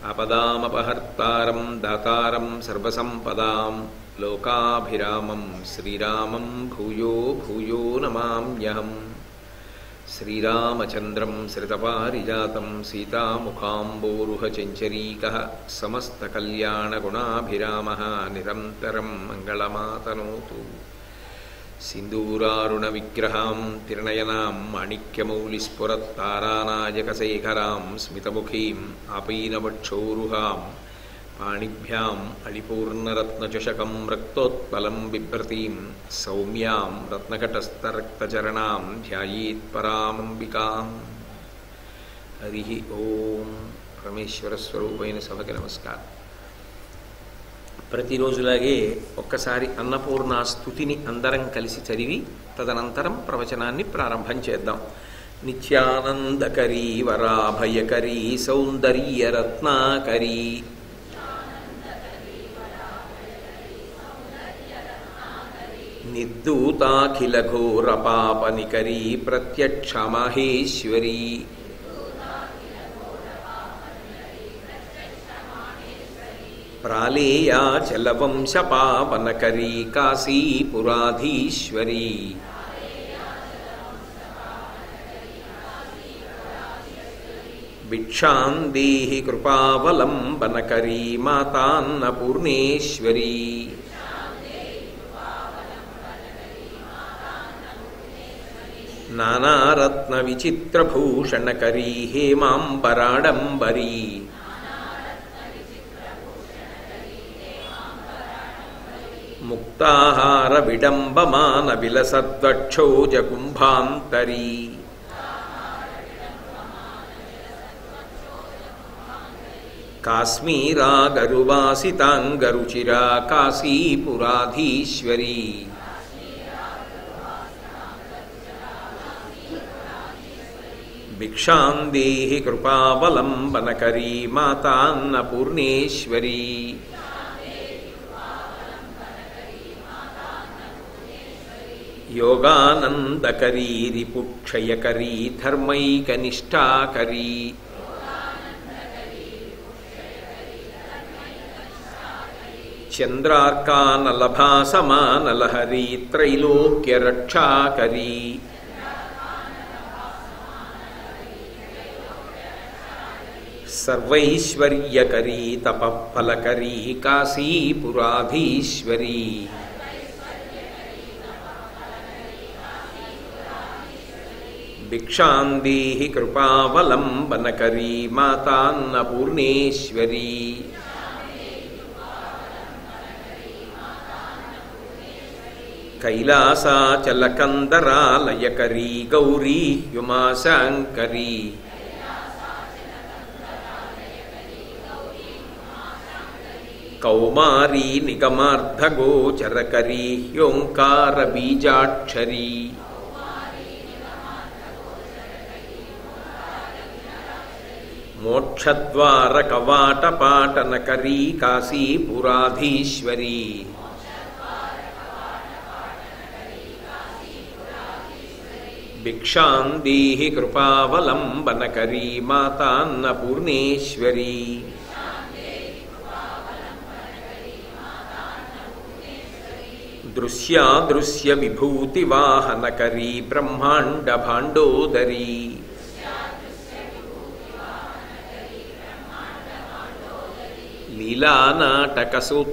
ఆపదామపహర్తారం దాతారం సర్వసంపదాం లోకాభిరామం శ్రీరామం భూయో భూయో నమామ్యహం. శ్రీరామచంద్రం శ్రితపారిజాతం సీతాముఖాంబోరుహచంచరీకः సమస్తకల్యాణగుణాభిరామः నిరంతరం మంగళమాతనోతు. సింధూరారుణవిగ్రహాం తిర్నయనాం మాణిక్యమౌలిస్ఫురత్తారానాయకశేఖరాం స్మితముఖీం ఆపీనవక్షోరుహాం పాణిభ్యాం అళిపూర్ణరత్నచషకం రక్తోత్పలం బిభ్రతీం సౌమ్యాం రత్నకటస్థరక్తచరణాం ధ్యాయేత్పరామంబికాం. హరి ఓం. పరమేశ్వరస్వరూపైన సభకి నమస్కారం. ప్రతిరోజులాగే ఒక్కసారి అన్నపూర్ణ స్తుతిని అందరం కలిసి చదివి తదనంతరం ప్రవచనాన్ని ప్రారంభం చేద్దాం. నిత్యానందకరీ వరాభయకరీ సౌందర్యరత్నాకరీ నిర్దూతాఖిలఘోరపాపనికరీ ప్రత్యక్షమాహేశ్వరీ ప్రాళేయాచలవంశపావనకరీ కాశీపురాధీశ్వరీ భిక్షాం దేహి కృపావలంబనకరీ మాతాన్నపూర్ణేశ్వరీ నానారత్నవిచిత్రభూషణకరీ హేమాంబరాడంబరీ ముక్తాహార విడంబమాన విలసద్వక్షోజకుంభాంతరీ కాశ్మీరాగరువాసితాంగరుచిరా కాశీపురాధీశ్వరీ భిక్షాం దేహి కృపావలంబనకరీ మాతాన్నపూర్ణేశ్వరీ యోగానందకరీ రిపుక్షయకరీ ధర్మైకనిష్టాకరీ చంద్రార్కానలభాసమానలహరీ త్రైలోక్యరక్షాకరీ సర్వైశ్వర్యకరీ తపఃఫలకరీ కాశీపురాధీశ్వరీ భిక్షాం దేహి కృపావలంబనకరీ మాతాన్నపూర్ణేశ్వరీ కైలాసాచలకందరాలయకరీ గౌరీ హ్యుమాశాంకరీ కౌమారీ నిగమార్ధగోచరకరీ హ్యోంకారబీజాక్షరీ మోక్షద్వారకవాటపాటనకరీ కాశీపురాధీశ్వరీ భిక్షాం దేహి కృపావలంబనకరీ మాతాన్నపూర్ణేశ్వరీ దృశ్యాదృశ్య విభూతివాహనకరీ బ్రహ్మాండభాండోదరీ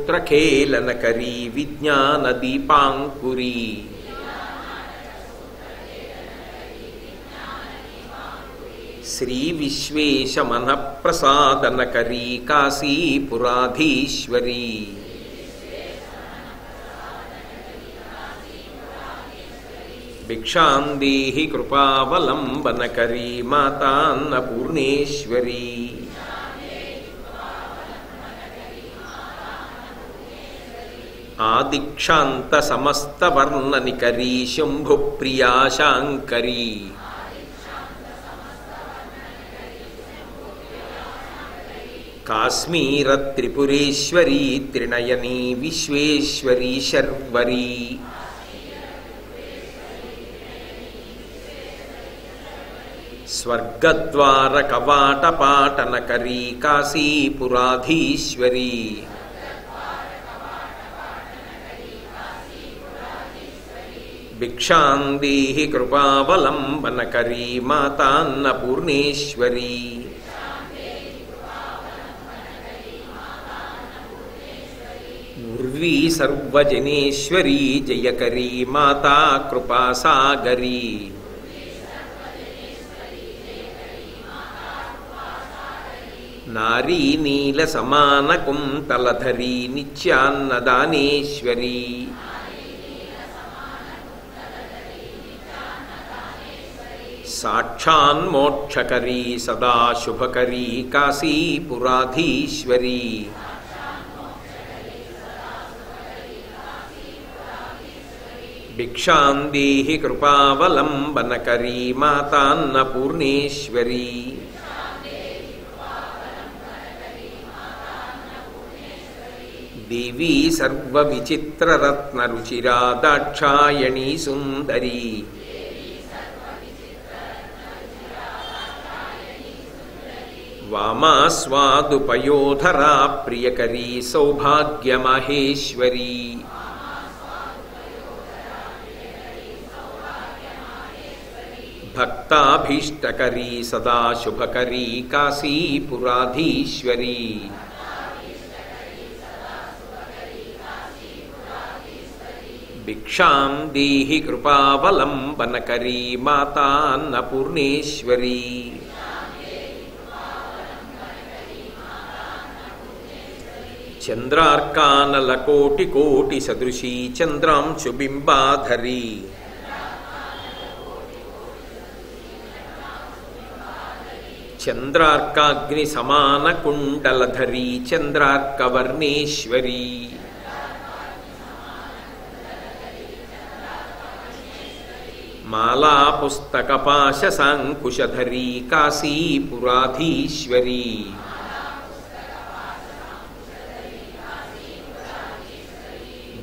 లీలానాటకసూత్రఖేళనకరీ విజ్ఞానదీపాంకురీ శ్రీవిశ్వేశమనఃప్రసాదనకరీ కాశీపురాధీశ్వరీ భిక్షాం దేహి కృపావలంబనకరీ మాతాన్నపూర్ణేశ్వరీ ఆదిక్షాంత సమస్తవర్ణనికరీ శంభుప్రియా శాంకరీ కాశ్మీర త్రిపురేశ్వరీ త్రినయనీ విశ్వేశ్వరీ శర్వరీ స్వర్గద్వార కవాట పాటనకరీ కాశీపురాధీశ్వరీ భిక్షాం దేహి కృపావలంబనకరీ మాతాన్నపూర్ణేశ్వరీ ఉర్వీ సర్వజనేశ్వరీ జయకరీ మాతా కృపాసాగరీ నారీ నీల సమాన కుంతలధరీ నిత్యాన్నదానేశ్వరీ సాక్షాన్మోక్షకరీ సదాశుభకరీ కాశీపురాధీశ్వరీ భిక్షాం దేహి కృపావలంబనకరీ మాతాన్నపూర్ణేశ్వరీ దేవీ సర్వవిచిత్రరత్నరుచిరా దాక్షాయణీ సుందరీ వామాస్వాదుపయోధరా ప్రియకరీ సౌభాగ్యమహేశ్వరీ భక్తాభీష్టకరీ సదాశుభకరీ కాశీపురాధీశ్వరీ భిక్షాం దేహి కృపావలంబనకరీ మాతాన్నపూర్ణేశ్వరీ చంద్రార్కానలకోటి సదృశీ చంద్రాంశుబింబాధరీ చంద్రార్కాగ్ని సమాన కుండలధరీ చంద్రార్కవర్ణేశ్వరీ మాలా పుస్తకపాశసాంకుశధరీ కాశీపురాధీశ్వరీ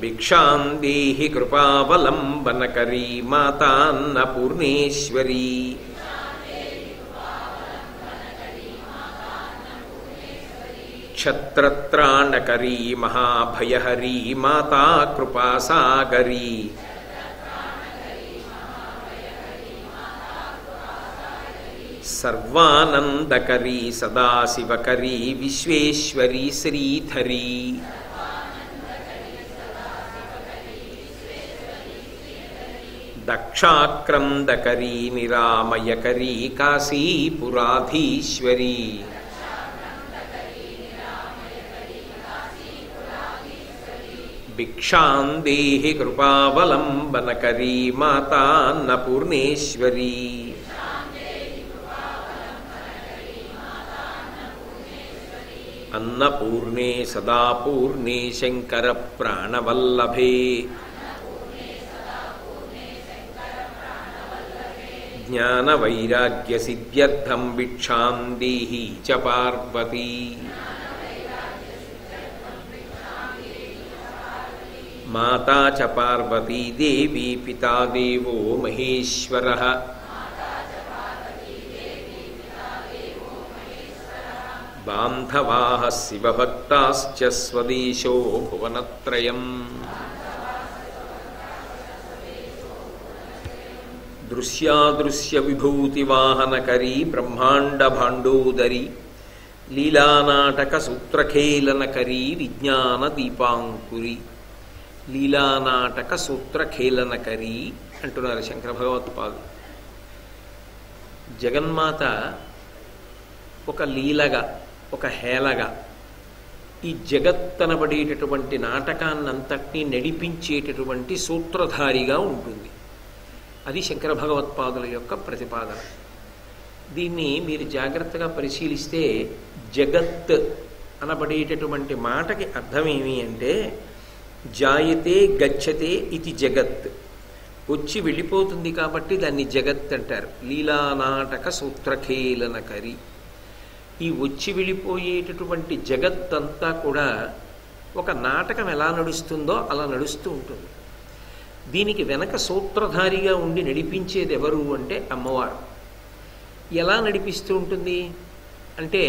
భిక్షాం దేహి కృపావలంబనకరీ మాతాన్నపూర్ణేశ్వరీ క్షత్రత్రాణకరీ మహాభయహరీ మాతా కృపాసాగరీ సర్వానందకరీ సదాశివకరీ విశ్వేశ్వరీ శ్రీధరీ దక్షాక్రందకరీ నిరామయకరీ కాశీపురాధీశ్వరీ భిక్షాం దేహి కృపావలంబనకరీ మాతాన్నపూర్ణేశ్వరీ అన్నపూర్ణే సదాపూర్ణే శంకర ప్రాణవల్లభే జ్ఞానవైరాగ్యసిద్ధ్యర్థం భిక్షాం దేహి చ పార్వతీ మాతా చ పార్వతీ దేవీ పితా దేవో మహేశ్వరః బాంధవాః శివభక్తాశ్చ స్వదేశో భువనత్రయం దృశ్యాదృశ్య విభూతివాహనకరీ బ్రహ్మాండ భాండోదరీ లీలానాటక సూత్రఖేళనకరీ విజ్ఞాన దీపాంకురి లీలానాటక సూత్రఖేళనకరీ అంటున్నారు శంకర భగవత్పాదులు. జగన్మాత ఒక లీలగా ఒక హేళగా ఈ జగత్తనబడేటటువంటి నాటకాన్నంతటినీ నడిపించేటటువంటి సూత్రధారిగా ఉంటుంది. అది శంకర భగవత్పాదుల యొక్క ప్రతిపాదన. దీన్ని మీరు జాగ్రత్తగా పరిశీలిస్తే జగత్ అనబడేటటువంటి మాటకి అర్థమేమి అంటే జాయతే గచ్చతే ఇది జగత్, వచ్చి వెళ్ళిపోతుంది కాబట్టి దాన్ని జగత్ అంటారు. లీలానాటక సూత్రఖేళనకరి, ఈ వచ్చి వెళ్ళిపోయేటటువంటి జగత్తంతా కూడా ఒక నాటకం ఎలా నడుస్తుందో అలా నడుస్తూ ఉంటుంది. దీనికి వెనక సూత్రధారిగా ఉండి నడిపించేది ఎవరు అంటే అమ్మవారు. ఎలా నడిపిస్తూ ఉంటుంది అంటే